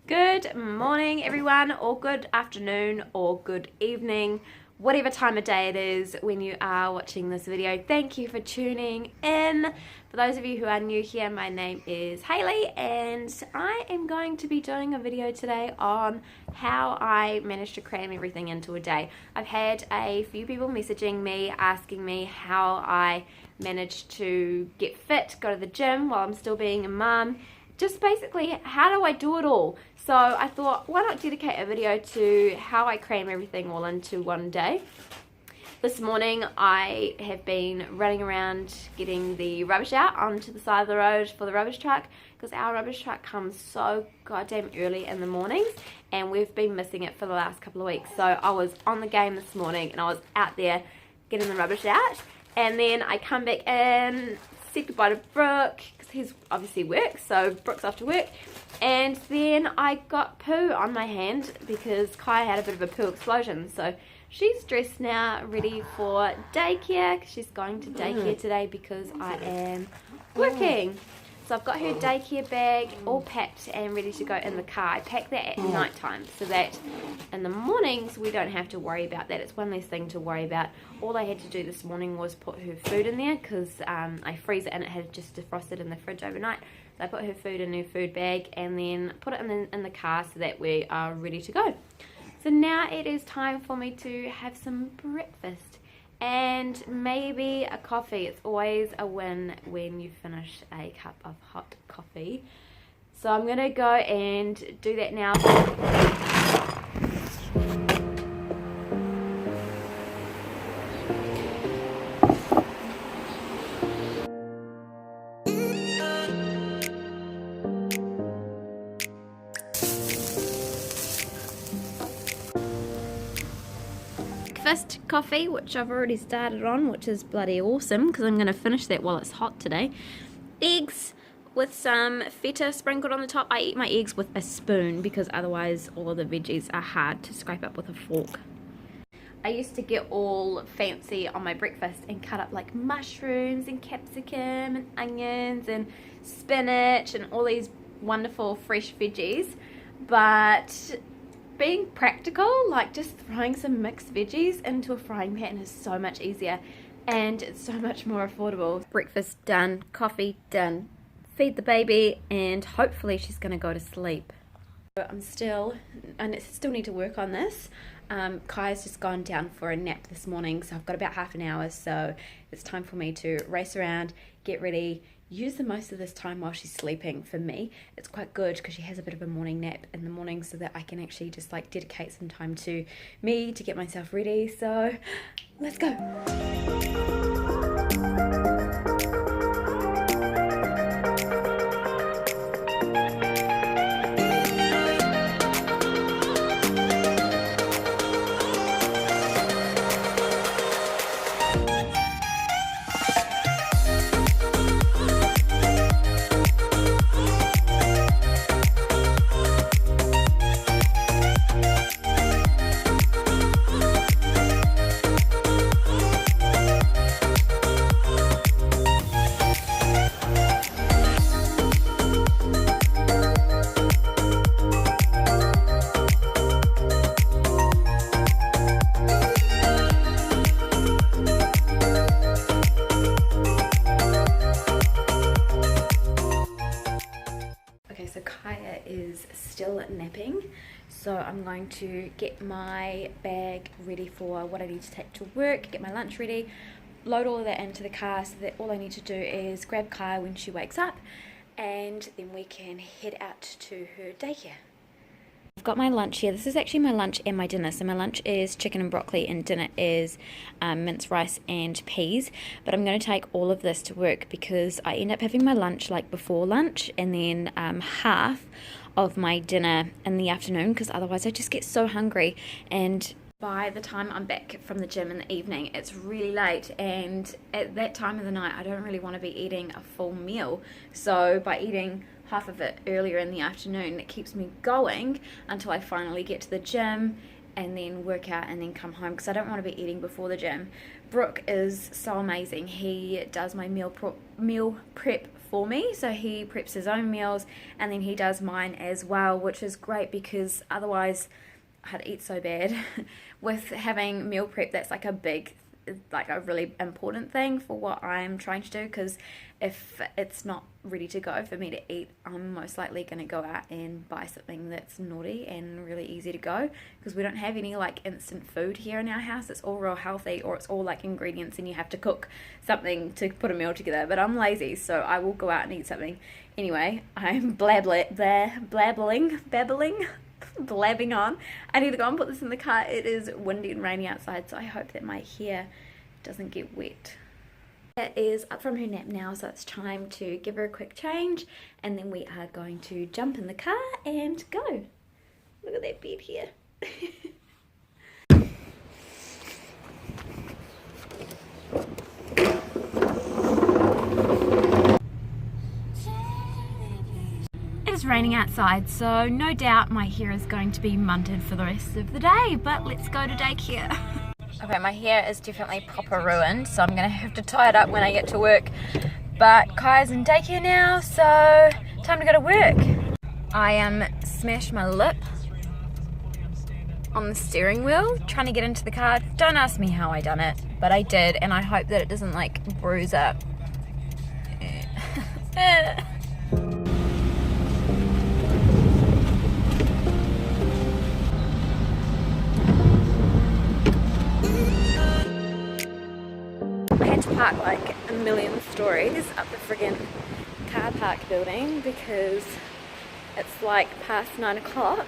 Good morning everyone, or good afternoon, or good evening, whatever time of day it is when you are watching this video. Thank you for tuning in. For those of you who are new here, my name is Hayley and I am going to be doing a video today on how I managed to cram everything into a day. I've had a few people messaging me asking me how I managed to get fit, go to the gym while I'm still being a mum. Just basically, how do I do it all? So I thought, why not dedicate a video to how I cram everything all into one day. This morning I have been running around getting the rubbish out onto the side of the road for the rubbish truck, because our rubbish truck comes so goddamn early in the mornings and we've been missing it for the last couple of weeks. So I was on the game this morning and I was out there getting the rubbish out, and then I come back in, said goodbye to Brooke because he's obviously work, so Brooke's off to work, and then I got poo on my hand because Kai had a bit of a poo explosion. So she's dressed now, ready for daycare because she's going to daycare today because I am working. So I've got her daycare bag all packed and ready to go in the car. I pack that at night time so that in the mornings we don't have to worry about that. It's one less thing to worry about. All I had to do this morning was put her food in there because I freeze it and it had just defrosted in the fridge overnight. So I put her food in her food bag and then put it in the car so that we are ready to go. So now it is time for me to have some breakfast and maybe a coffee. It's always a win when you finish a cup of hot coffee. So I'm gonna go and do that now. Breakfast coffee, which I've already started on, which is bloody awesome because I'm going to finish that while it's hot today. Eggs with some feta sprinkled on the top. I eat my eggs with a spoon because otherwise all of the veggies are hard to scrape up with a fork. I used to get all fancy on my breakfast and cut up like mushrooms and capsicum and onions and spinach and all these wonderful fresh veggies, but being practical, like just throwing some mixed veggies into a frying pan is so much easier and it's so much more affordable. Breakfast done, coffee done, feed the baby, and hopefully she's gonna go to sleep. I still need to work on this. Kai's just gone down for a nap this morning, so I've got about half an hour, so it's time for me to race around, get ready, use the most of this time while she's sleeping. For me, it's quite good because she has a bit of a morning nap in the morning so that I can actually just like dedicate some time to me to get myself ready. So let's go. So Kaya is still napping, so I'm going to get my bag ready for what I need to take to work, get my lunch ready, load all of that into the car so that all I need to do is grab Kaya when she wakes up and then we can head out to her daycare. I've got my lunch here. This is actually my lunch and my dinner. So my lunch is chicken and broccoli and dinner is minced rice and peas. But I'm going to take all of this to work because I end up having my lunch like before lunch and then half of my dinner in the afternoon because otherwise I just get so hungry, and by the time I'm back from the gym in the evening it's really late, and at that time of the night I don't really want to be eating a full meal. So by eating half of it earlier in the afternoon, it keeps me going until I finally get to the gym and then work out and then come home, because I don't want to be eating before the gym. Brooke is so amazing. He does my meal prep for me, so he preps his own meals and then he does mine as well, which is great because otherwise I'd eat so bad. With having meal prep, that's like a really important thing for what I'm trying to do, because if it's not ready to go for me to eat, I'm most likely going to go out and buy something that's naughty and really easy to go, because we don't have any like instant food here in our house. It's all real healthy, or it's all like ingredients and you have to cook something to put a meal together, but I'm lazy, so I will go out and eat something. Anyway, I'm blabbing on. I need to go and put this in the car. It is windy and rainy outside, so I hope that my hair doesn't get wet. It is up from her nap now, so it's time to give her a quick change, and then we are going to jump in the car and go. Look at that bed here. It's raining outside, so no doubt my hair is going to be munted for the rest of the day, but let's go to daycare. Okay, my hair is definitely proper ruined, so I'm going to have to tie it up when I get to work, but Kai's in daycare now, so time to go to work. I smashed my lip on the steering wheel trying to get into the car. Don't ask me how I done it, but I did, and I hope that it doesn't like bruise up. Park like a million stories up the friggin' car park building because it's like past 9 o'clock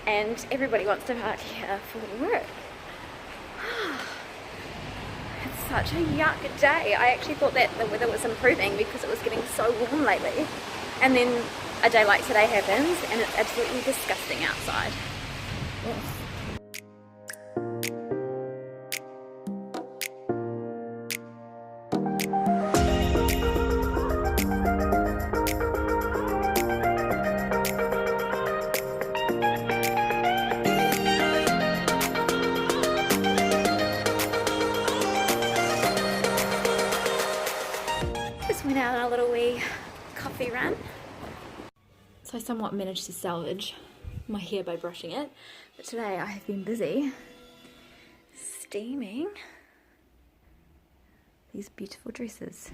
and everybody wants to park here for work. It's such a yuck day. I actually thought that the weather was improving because it was getting so warm lately, and then a day like today happens and it's absolutely disgusting outside. Ugh. Went out on a little wee coffee run. So I somewhat managed to salvage my hair by brushing it, but today I have been busy steaming these beautiful dresses.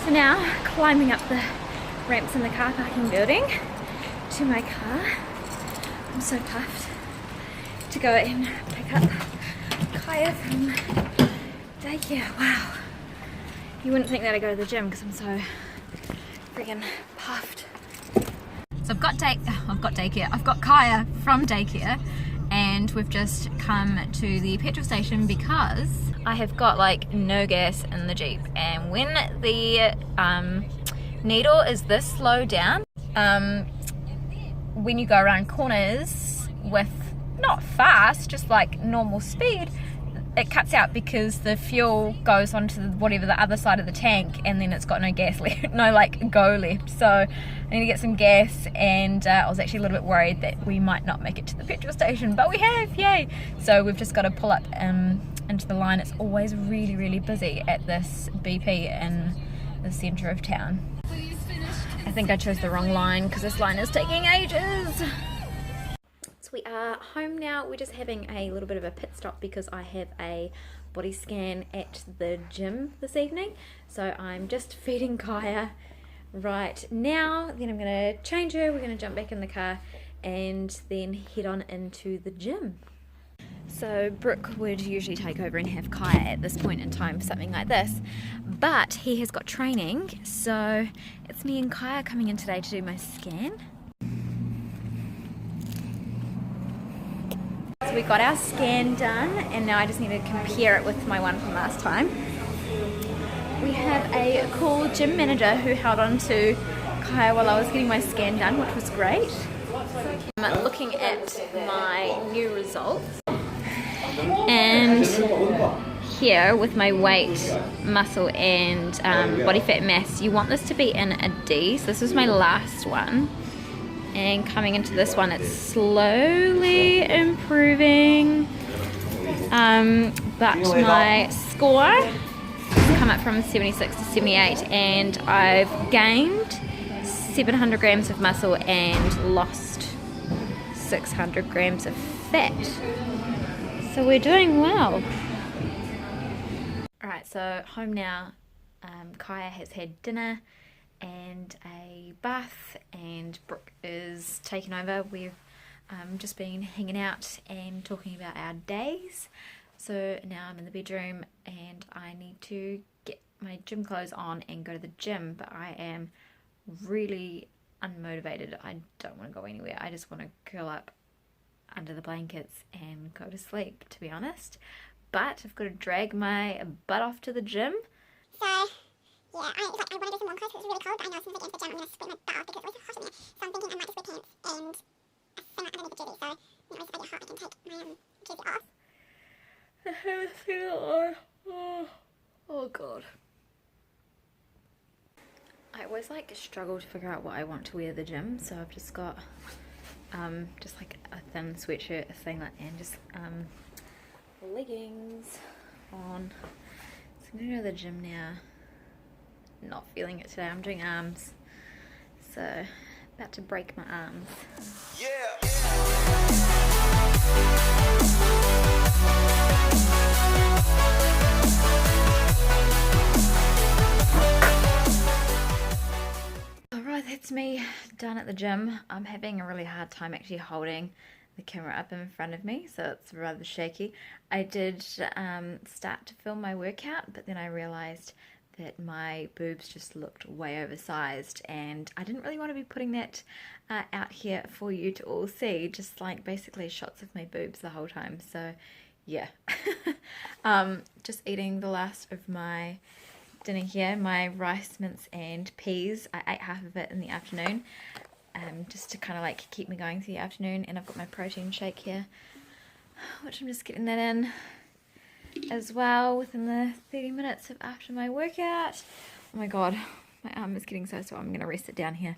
So now, climbing up the ramps in the car parking building to my car. I'm so puffed to go and pick up Kaya from daycare. Wow. You wouldn't think that I'd go to the gym because I'm so friggin' puffed. So I've got daycare. I've got Kaya from daycare, and we've just come to the petrol station because I have got like no gas in the Jeep, and when the needle is this low down, when you go around corners with not fast, just like normal speed, it cuts out because the fuel goes onto whatever the other side of the tank, and then it's got no gas left, no like go left. So I need to get some gas, and I was actually a little bit worried that we might not make it to the petrol station, but we have, yay! So we've just got to pull up into the line. It's always really, really busy at this BP in the centre of town. I think I chose the wrong line because this line is taking ages. So we are home now. We're just having a little bit of a pit stop because I have a body scan at the gym this evening. So I'm just feeding Kaya right now. Then I'm going to change her. We're going to jump back in the car and then head on into the gym. So Brooke would usually take over and have Kaya at this point in time for something like this, but he has got training, so it's me and Kaya coming in today to do my scan. So we got our scan done, and now I just need to compare it with my one from last time. We have a cool gym manager who held on to Kaya while I was getting my scan done, which was great. I'm looking at my new results, and here with my weight, muscle and body fat mass, you want this to be in a D. So this is my last one, and coming into this one it's slowly improving, but my score has come up from 76 to 78 and I've gained 700 grams of muscle and lost 600 grams of fat. So we're doing well. Alright, so home now. Kaya has had dinner and a bath, and Brooke is taken over. We've just been hanging out and talking about our days. So now I'm in the bedroom and I need to get my gym clothes on and go to the gym, but I am really unmotivated. I don't want to go anywhere. I just want to curl up under the blankets and go to sleep, to be honest. But I've got to drag my butt off to the gym. So, yeah, I want to do some long clothes because it's really cold, but I know as soon as I get into the gym I'm going to sweat my butt off because it's always so hot in there. So I'm thinking I might just wear pants and a swimmer underneath the jersey, so as I get hot I can take my jersey off. I haven't seen it on. Oh god. I always like struggle to figure out what I want to wear to the gym, so I've just got just like a thin sweatshirt, a singlet, and just leggings on. So I'm gonna go to the gym now. Not feeling it today. I'm doing arms, so about to break my arms. Yeah. That's me done at the gym. I'm having a really hard time actually holding the camera up in front of me, so it's rather shaky. I did start to film my workout, but then I realized that my boobs just looked way oversized, and I didn't really want to be putting that out here for you to all see, just like basically shots of my boobs the whole time. So yeah. Just eating the last of my dinner here, my rice, mince and peas. I ate half of it in the afternoon, just to kind of like keep me going through the afternoon, and I've got my protein shake here, which I'm just getting that in as well within the 30 minutes of after my workout. Oh my god, my arm is getting so sore. I'm going to rest it down here.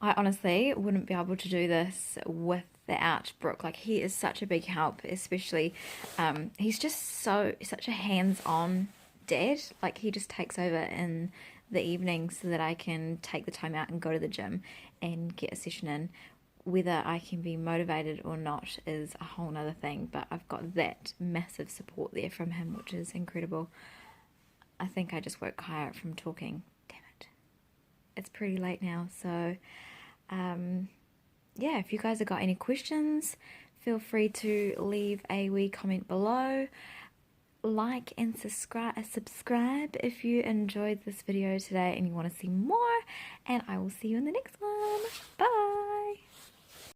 I honestly wouldn't be able to do this without Brooke. Like, he is such a big help, especially he's just such a hands-on dad. Like, he just takes over in the evening so that I can take the time out and go to the gym and get a session in. Whether I can be motivated or not is a whole nother thing, but I've got that massive support there from him, which is incredible. I think I just woke Kaya up from talking. Damn it. It's pretty late now, so yeah, if you guys have got any questions, feel free to leave a wee comment below. Like and subscribe if you enjoyed this video today and you want to see more, and I will see you in the next one. Bye.